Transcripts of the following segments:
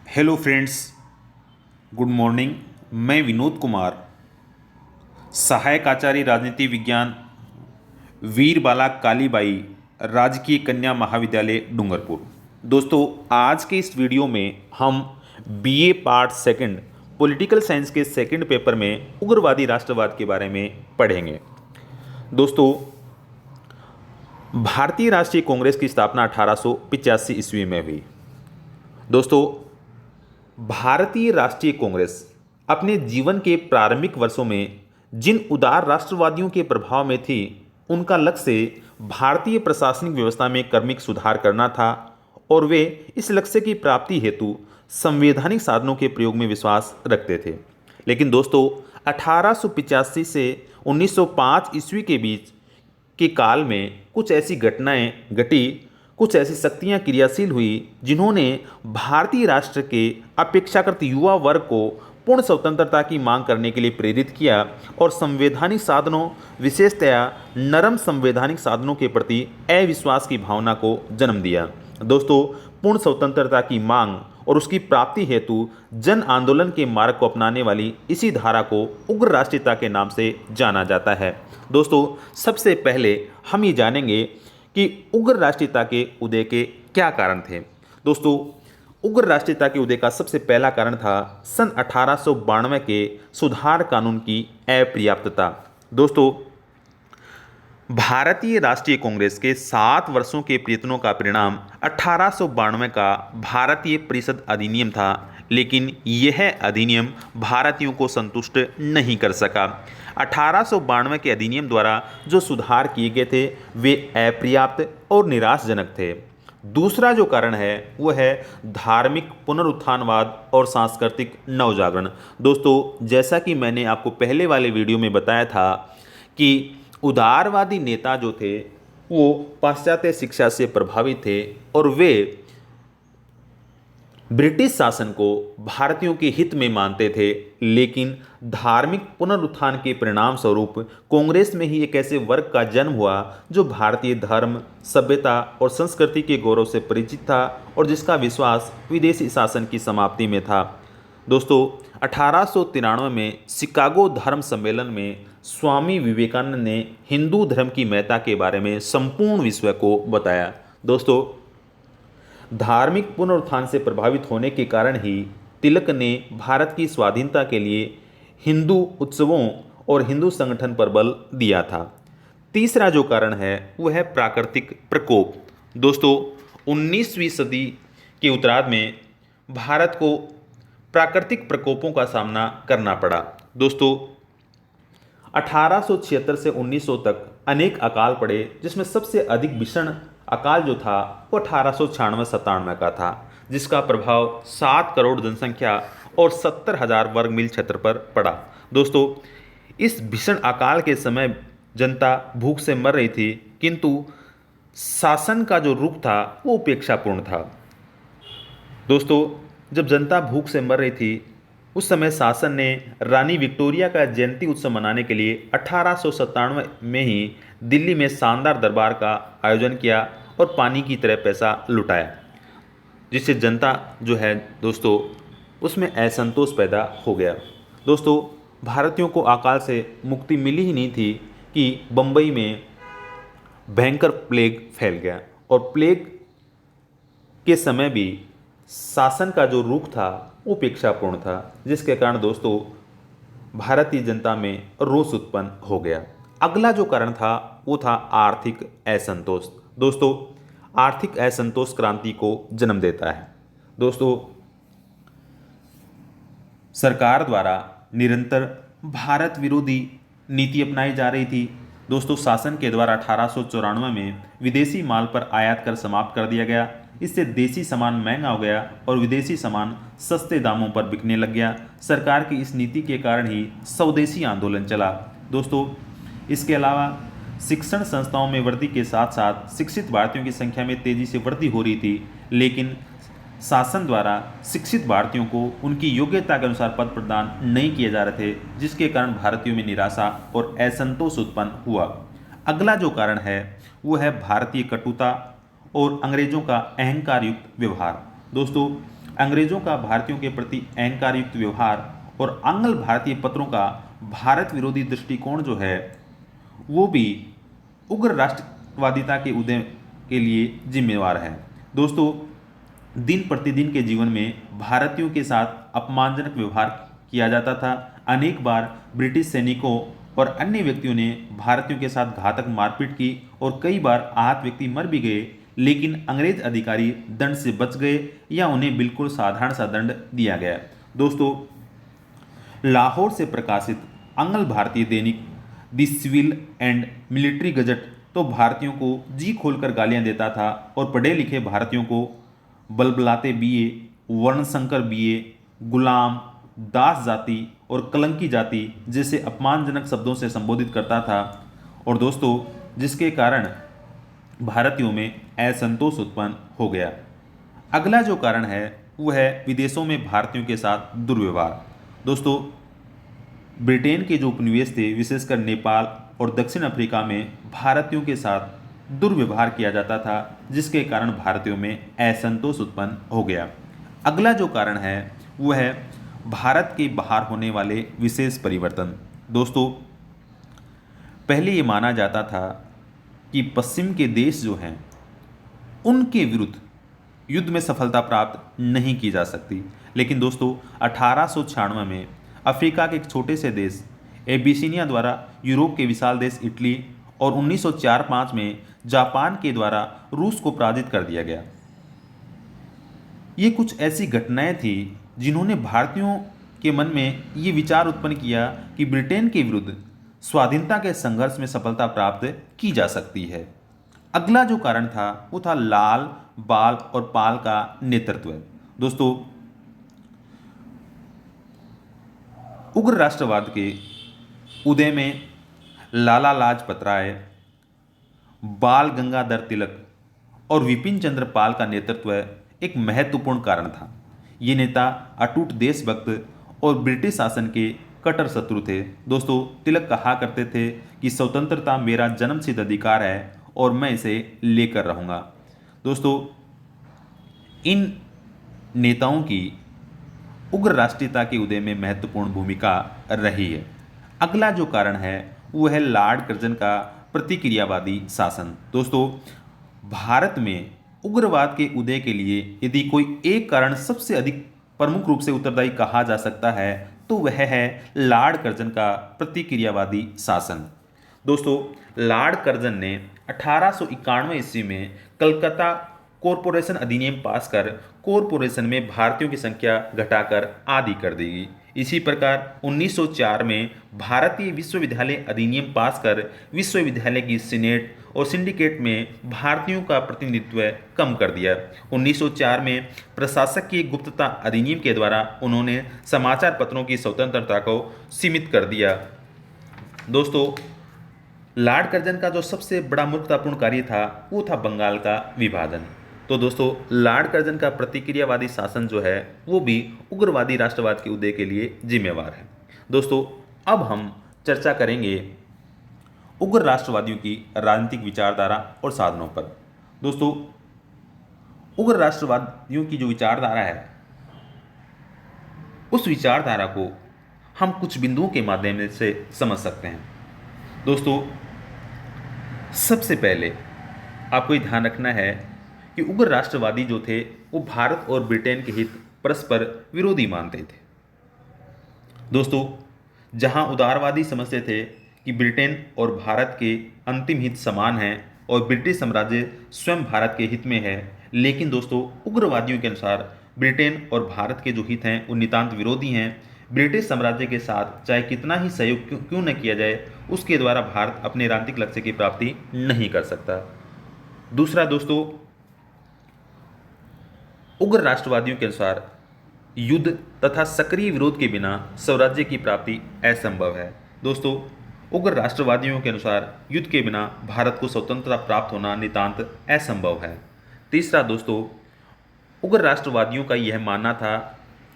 Hello friends, good morning. मैं विनोद कुमार, सहायक आचार्य राजनीति विज्ञान, वीर बाला कालीबाई राजकीय कन्या महाविद्यालय डूंगरपुर। दोस्तों, आज के इस वीडियो में हम BA part second political science के सेकंड पेपर में उग्रवादी राष्ट्रवाद के बारे में पढ़ेंगे। दोस्तों, भारतीय राष्ट्रीय कांग्रेस की स्थापना 1885 ईस्वी में हुई। दोस्तों, भारतीय राष्ट्रीय कांग्रेस अपने जीवन के प्रारंभिक वर्षों में जिन उदार राष्ट्रवादियों के प्रभाव में थी, उनका लक्ष्य भारतीय प्रशासनिक व्यवस्था में क्रमिक सुधार करना था और वे इस लक्ष्य की प्राप्ति हेतु संवैधानिक साधनों के प्रयोग में विश्वास रखते थे। लेकिन दोस्तों, 1885 से 1905 ईस्वी के बीच के काल में कुछ ऐसी घटनाएं घटी, कुछ ऐसी शक्तियां क्रियाशील हुई जिन्होंने भारतीय राष्ट्र के अपेक्षाकृत युवा वर्ग को पूर्ण स्वतंत्रता की मांग करने के लिए प्रेरित किया और संवैधानिक साधनों, विशेषतया नरम संवैधानिक साधनों के प्रति अविश्वास की भावना को जन्म दिया। दोस्तों, पूर्ण स्वतंत्रता की मांग और उसकी प्राप्ति हेतु जन आंदोलन के मार्ग को अपनाने वाली इसी धारा को उग्र राष्ट्रीयता के नाम से जाना जाता है। दोस्तों, सबसे पहले हम ये जानेंगे कि उग्र राष्ट्रीयता के उदय के क्या कारण थे। दोस्तों, उग्र राष्ट्रीयता के उदय का सबसे पहला कारण था सन 1892 के सुधार कानून की अपर्याप्तता। दोस्तों, भारतीय राष्ट्रीय कांग्रेस के 7 वर्षों के प्रयत्नों का परिणाम 1892 का भारतीय परिषद अधिनियम था, लेकिन यह अधिनियम भारतीयों को संतुष्ट नहीं कर सका। 1892 के अधिनियम द्वारा जो सुधार किए गए थे वे अपर्याप्त और निराशाजनक थे। दूसरा जो कारण है वह है धार्मिक पुनरुत्थानवाद और सांस्कृतिक नवजागरण। दोस्तों, जैसा कि मैंने आपको पहले वाले वीडियो में बताया था कि उदारवादी नेता जो थे वो पाश्चात्य शिक्षा से प्रभावित थे और वे ब्रिटिश शासन को भारतीयों के हित में मानते थे, लेकिन धार्मिक पुनरुत्थान के परिणाम स्वरूप कांग्रेस में ही एक ऐसे वर्ग का जन्म हुआ जो भारतीय धर्म, सभ्यता और संस्कृति के गौरव से परिचित था और जिसका विश्वास विदेशी शासन की समाप्ति में था। दोस्तों, 1893 में शिकागो धर्म सम्मेलन में स्वामी विवेकानंद ने हिंदू धर्म की महत्ता के बारे में संपूर्ण विश्व को बताया। दोस्तों, धार्मिक पुनरुत्थान से प्रभावित होने के कारण ही तिलक ने भारत की स्वाधीनता के लिए हिंदू उत्सवों और हिंदू संगठन पर बल दिया था। तीसरा जो कारण है वह है प्राकृतिक प्रकोप। दोस्तों, 19वीं सदी के उत्तरार्ध में भारत को प्राकृतिक प्रकोपों का सामना करना पड़ा। दोस्तों, 1876 से 1900 तक अनेक अकाल पड़े, जिसमें सबसे अधिक भीषण अकाल जो था वो 1896-97 का था, जिसका प्रभाव 7 करोड़ जनसंख्या और 70,000 वर्ग मील क्षेत्र पर पड़ा। दोस्तों, इस भीषण अकाल के समय जनता भूख से मर रही थी, किंतु शासन का जो रुख था वो उपेक्षापूर्ण था। दोस्तों, जब जनता भूख से मर रही थी उस समय शासन ने रानी विक्टोरिया का जयंती उत्सव मनाने के लिए 1897 में ही दिल्ली में शानदार दरबार का आयोजन किया और पानी की तरह पैसा लुटाया, जिससे जनता जो है दोस्तों उसमें असंतोष पैदा हो गया। दोस्तों, भारतीयों को अकाल से मुक्ति मिली ही नहीं थी कि बम्बई में भयंकर प्लेग फैल गया और प्लेग के समय भी शासन का जो रुख था वो उपेक्षापूर्ण था, जिसके कारण दोस्तों भारतीय जनता में रोष उत्पन्न हो गया। अगला जो कारण था वो था आर्थिक असंतोष। दोस्तों, आर्थिक असंतोष क्रांति को जन्म देता है। दोस्तों, सरकार द्वारा निरंतर भारत विरोधी नीति अपनाई जा रही थी। दोस्तों, शासन के द्वारा 1894 में विदेशी माल पर आयात कर समाप्त कर दिया गया। इससे देसी सामान महंगा हो गया और विदेशी सामान सस्ते दामों पर बिकने लग गया। सरकार की इस नीति के कारण ही स्वदेशी आंदोलन चला। दोस्तों, इसके अलावा शिक्षण संस्थाओं में वृद्धि के साथ साथ शिक्षित भारतीयों की संख्या में तेजी से वृद्धि हो रही थी, लेकिन शासन द्वारा शिक्षित भारतीयों को उनकी योग्यता के अनुसार पद प्रदान नहीं किए जा रहे थे, जिसके कारण भारतीयों में निराशा और असंतोष उत्पन्न हुआ। अगला जो कारण है वो है भारतीय कटुता और अंग्रेजों का अहंकार युक्त व्यवहार। दोस्तों, अंग्रेजों का भारतीयों के प्रति अहंकारयुक्त व्यवहार और आंग्ल भारतीय पत्रों का भारत विरोधी दृष्टिकोण जो है वो भी उग्र राष्ट्रवादिता के उदय के लिए जिम्मेवार है। दोस्तों, दिन प्रतिदिन के जीवन में भारतीयों के साथ अपमानजनक व्यवहार किया जाता था। अनेक बार ब्रिटिश सैनिकों और अन्य व्यक्तियों ने भारतीयों के साथ घातक मारपीट की और कई बार आहत व्यक्ति मर भी गए, लेकिन अंग्रेज अधिकारी दंड से बच गए या उन्हें बिल्कुल साधारण सा दंड दिया गया। दोस्तों, लाहौर से प्रकाशित आंग्ल भारतीय दैनिक the Civil and Military Gazette तो भारतीयों को जी खोलकर गालियां देता था और पढ़े लिखे भारतीयों को बलबलाते बीए, वर्णशंकर बीए, गुलाम, दास जाति और कलंकी जाति जैसे अपमानजनक शब्दों से संबोधित करता था। और दोस्तों, जिसके कारण भारतीयों में असंतोष उत्पन्न हो गया। अगला जो कारण है वो है विदेशों में भारतीयों के साथ दुर्व्यवहार। दोस्तों, ब्रिटेन के जो उपनिवेश थे, विशेषकर नेपाल और दक्षिण अफ्रीका में भारतीयों के साथ दुर्व्यवहार किया जाता था, जिसके कारण भारतीयों में असंतोष उत्पन्न हो गया। अगला जो कारण है वो है भारत के बाहर होने वाले विशेष परिवर्तन। दोस्तों, पहले ये माना जाता था कि पश्चिम के देश जो हैं उनके विरुद्ध युद्ध में सफलता प्राप्त नहीं की जा सकती, लेकिन दोस्तों 1896 में अफ्रीका के एक छोटे से देश एबिसिनिया द्वारा यूरोप के विशाल देश इटली और 1904-05 में जापान के द्वारा रूस को पराजित कर दिया गया। ये कुछ ऐसी घटनाएं थी जिन्होंने भारतीयों के मन में ये विचार उत्पन्न किया कि ब्रिटेन के विरुद्ध स्वाधीनता के संघर्ष में सफलता प्राप्त की जा सकती है। अगला जो कारण था वो था लाल, बाल और पाल का नेतृत्व। दोस्तों, उग्र राष्ट्रवाद के उदय में लाला लाजपत राय, बाल गंगाधर तिलक और विपिन चंद्र पाल का नेतृत्व एक महत्वपूर्ण कारण था। ये नेता अटूट देशभक्त और ब्रिटिश शासन के कट्टर शत्रु थे। दोस्तों, तिलक कहा करते थे कि स्वतंत्रता मेरा जन्मसिद्ध अधिकार है और मैं इसे लेकर रहूँगा। दोस्तों, इन नेताओं की उग्र राष्ट्रीयता के उदय में महत्वपूर्ण भूमिका रही है। अगला जो कारण है वो है लॉर्ड कर्जन का प्रतिक्रियावादी शासन। दोस्तों, भारत में उग्रवाद के उदय के लिए यदि कोई एक कारण सबसे अधिक प्रमुख रूप से उत्तरदायी कहा जा सकता है तो वह है लॉर्ड कर्जन का प्रतिक्रियावादी शासन। दोस्तों, लॉर्ड कर्जन ने 1891 ईस्वी में कलकत्ता कॉरपोरेशन अधिनियम पास कर कॉरपोरेशन में भारतीयों की संख्या घटाकर आधी कर दी। इसी प्रकार 1904 में भारतीय विश्वविद्यालय अधिनियम पास कर विश्वविद्यालय की सीनेट और सिंडिकेट में भारतीयों का प्रतिनिधित्व कम कर दिया। 1904 में प्रशासक की गुप्तता अधिनियम के द्वारा उन्होंने समाचार पत्रों की स्वतंत्रता को सीमित कर दिया। दोस्तों, लॉर्ड कर्जन का जो सबसे बड़ा मूर्खतापूर्ण कार्य था वो था बंगाल का विभाजन। तो दोस्तों, लॉर्ड कर्जन का प्रतिक्रियावादी शासन जो है वो भी उग्रवादी राष्ट्रवाद के उदय के लिए जिम्मेवार है। दोस्तों, अब हम चर्चा करेंगे उग्र राष्ट्रवादियों की राजनीतिक विचारधारा और साधनों पर। दोस्तों, उग्र राष्ट्रवादियों की जो विचारधारा है उस विचारधारा को हम कुछ बिंदुओं के माध्यम से समझ सकते हैं। दोस्तों, सबसे पहले आपको ये ध्यान रखना है कि उग्र राष्ट्रवादी जो थे वो भारत और ब्रिटेन के हित परस्पर विरोधी मानते थे। दोस्तों, जहां उदारवादी समझते थे कि ब्रिटेन और भारत के अंतिम हित समान हैं और ब्रिटिश साम्राज्य स्वयं भारत के हित में है, लेकिन दोस्तों उग्रवादियों के अनुसार ब्रिटेन और भारत के जो हित हैं वो नितांत विरोधी हैं। ब्रिटिश साम्राज्य के साथ चाहे कितना ही सहयोग क्यों न किया जाए, उसके द्वारा भारत अपने राजनीतिक लक्ष्य की प्राप्ति नहीं कर सकता। दूसरा दोस्तों, उग्र राष्ट्रवादियों के अनुसार युद्ध तथा सक्रिय विरोध के बिना स्वराज्य की प्राप्ति असंभव है। दोस्तों, उग्र राष्ट्रवादियों के अनुसार युद्ध के बिना भारत को स्वतंत्रता प्राप्त होना नितांत असंभव है। तीसरा दोस्तों, उग्र राष्ट्रवादियों का यह मानना था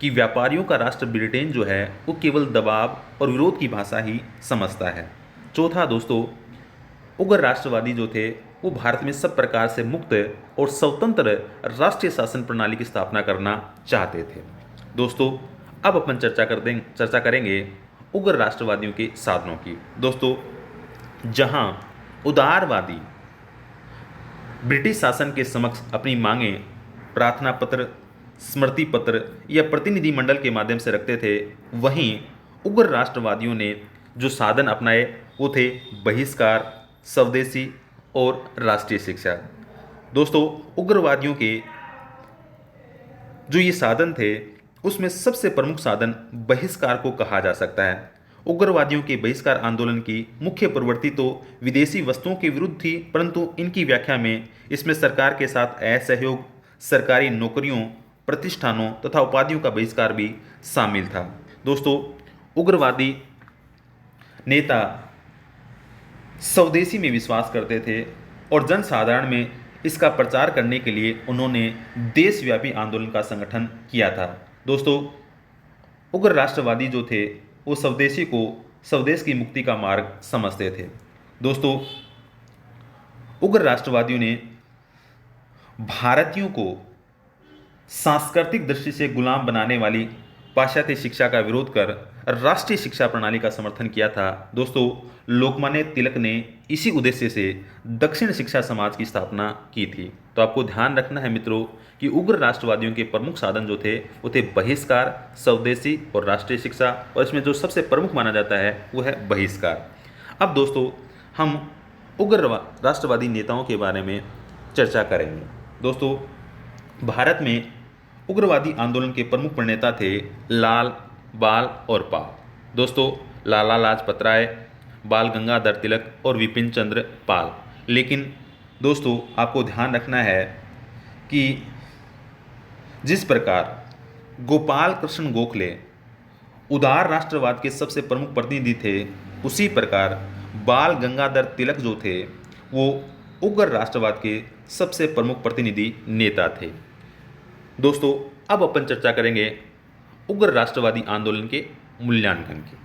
कि व्यापारियों का राष्ट्र ब्रिटेन जो है वो केवल दबाव और विरोध की भाषा ही समझता है। चौथा दोस्तों, उग्र राष्ट्रवादी जो थे वो भारत में सब प्रकार से मुक्त और स्वतंत्र राष्ट्रीय शासन प्रणाली की स्थापना करना चाहते थे। दोस्तों, अब अपन चर्चा करेंगे उग्र राष्ट्रवादियों के साधनों की। दोस्तों, जहां उदारवादी ब्रिटिश शासन के समक्ष अपनी मांगें प्रार्थना पत्र, स्मृति पत्र या प्रतिनिधि मंडल के माध्यम से रखते थे, वहीं उग्र राष्ट्रवादियों ने जो साधन अपनाए वो थे बहिष्कार, स्वदेशी और राष्ट्रीय शिक्षा। दोस्तों, उग्रवादियों के जो ये साधन थे उसमें सबसे प्रमुख साधन बहिष्कार को कहा जा सकता है। उग्रवादियों के बहिष्कार आंदोलन की मुख्य प्रवृत्ति तो विदेशी वस्तुओं के विरुद्ध थी, परंतु इनकी व्याख्या में इसमें सरकार के साथ असहयोग, सरकारी नौकरियों, प्रतिष्ठानों तथा उपाधियों का बहिष्कार भी शामिल था। दोस्तों, उग्रवादी नेता स्वदेशी में विश्वास करते थे और जनसाधारण में इसका प्रचार करने के लिए उन्होंने देशव्यापी आंदोलन का संगठन किया था। दोस्तों, उग्र राष्ट्रवादी जो थे वो स्वदेशी को स्वदेश की मुक्ति का मार्ग समझते थे। दोस्तों, उग्र राष्ट्रवादियों ने भारतीयों को सांस्कृतिक दृष्टि से गुलाम बनाने वाली पाश्चात्य शिक्षा का विरोध कर राष्ट्रीय शिक्षा प्रणाली का समर्थन किया था। दोस्तों, लोकमान्य तिलक ने इसी उद्देश्य से दक्षिण शिक्षा समाज की स्थापना की थी। तो आपको ध्यान रखना है मित्रों कि उग्र राष्ट्रवादियों के प्रमुख साधन जो थे वो थे बहिष्कार, स्वदेशी और राष्ट्रीय शिक्षा, और इसमें जो सबसे प्रमुख माना जाता है वो है बहिष्कार। अब दोस्तों, हम उग्र राष्ट्रवादी नेताओं के बारे में चर्चा करेंगे। दोस्तों, भारत में उग्रवादी आंदोलन के प्रमुख प्रणेता थे लाल, बाल और पाल। दोस्तों, लाला लाजपत राय, बाल गंगाधर तिलक और विपिन चंद्र पाल। लेकिन दोस्तों, आपको ध्यान रखना है कि जिस प्रकार गोपाल कृष्ण गोखले उदार राष्ट्रवाद के सबसे प्रमुख प्रतिनिधि थे, उसी प्रकार बाल गंगाधर तिलक जो थे वो उग्र राष्ट्रवाद के सबसे प्रमुख प्रतिनिधि नेता थे। दोस्तों, अब अपन चर्चा करेंगे उग्र राष्ट्रवादी आंदोलन के मूल्यांकन की।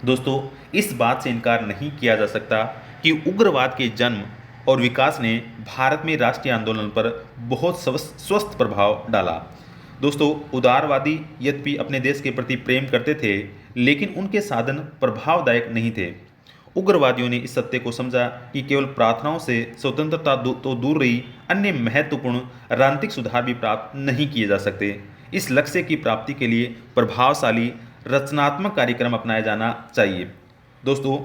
दोस्तों, इस बात से इनकार नहीं किया जा सकता कि उग्रवाद के जन्म और विकास ने भारत में राष्ट्रीय आंदोलन पर बहुत स्वस्थ प्रभाव डाला। दोस्तों, उदारवादी यद्यपि अपने देश के प्रति प्रेम करते थे, लेकिन उनके साधन प्रभावदायक नहीं थे। उग्रवादियों ने इस सत्य को समझा कि केवल प्रार्थनाओं से स्वतंत्रता तो दूर रही, अन्य महत्वपूर्ण राजनीतिक सुधार भी प्राप्त नहीं किए जा सकते। इस लक्ष्य की प्राप्ति के लिए प्रभावशाली रचनात्मक कार्यक्रम अपनाया जाना चाहिए। दोस्तों,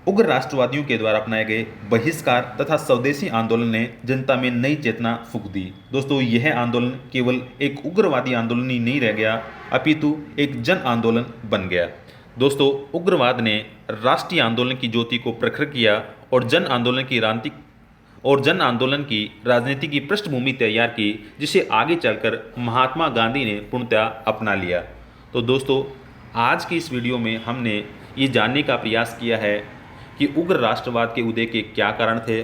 उग्र राष्ट्रवादियों के द्वारा अपनाए गए बहिष्कार तथा स्वदेशी आंदोलन ने जनता में नई चेतना फूंक दी। दोस्तों, यह आंदोलन केवल एक उग्रवादी आंदोलन ही नहीं रह गया, अपितु एक जन आंदोलन बन गया। दोस्तों, उग्रवाद ने राष्ट्रीय आंदोलन की ज्योति को प्रखर किया और जन आंदोलन की राजनीति की पृष्ठभूमि तैयार की, जिसे आगे चलकर महात्मा गांधी ने पूर्णतया अपना लिया। तो दोस्तों, आज की इस वीडियो में हमने ये जानने का प्रयास किया है कि उग्र राष्ट्रवाद के उदय के क्या कारण थे,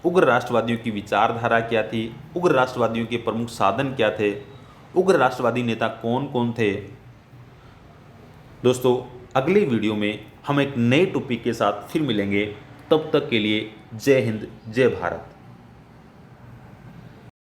उग्र राष्ट्रवादियों की विचारधारा क्या थी, उग्र राष्ट्रवादियों के प्रमुख साधन क्या थे, उग्र राष्ट्रवादी नेता कौन कौन थे। दोस्तों, अगले वीडियो में हम एक नए टॉपिक के साथ फिर मिलेंगे। तब तक के लिए जय हिंद, जय भारत।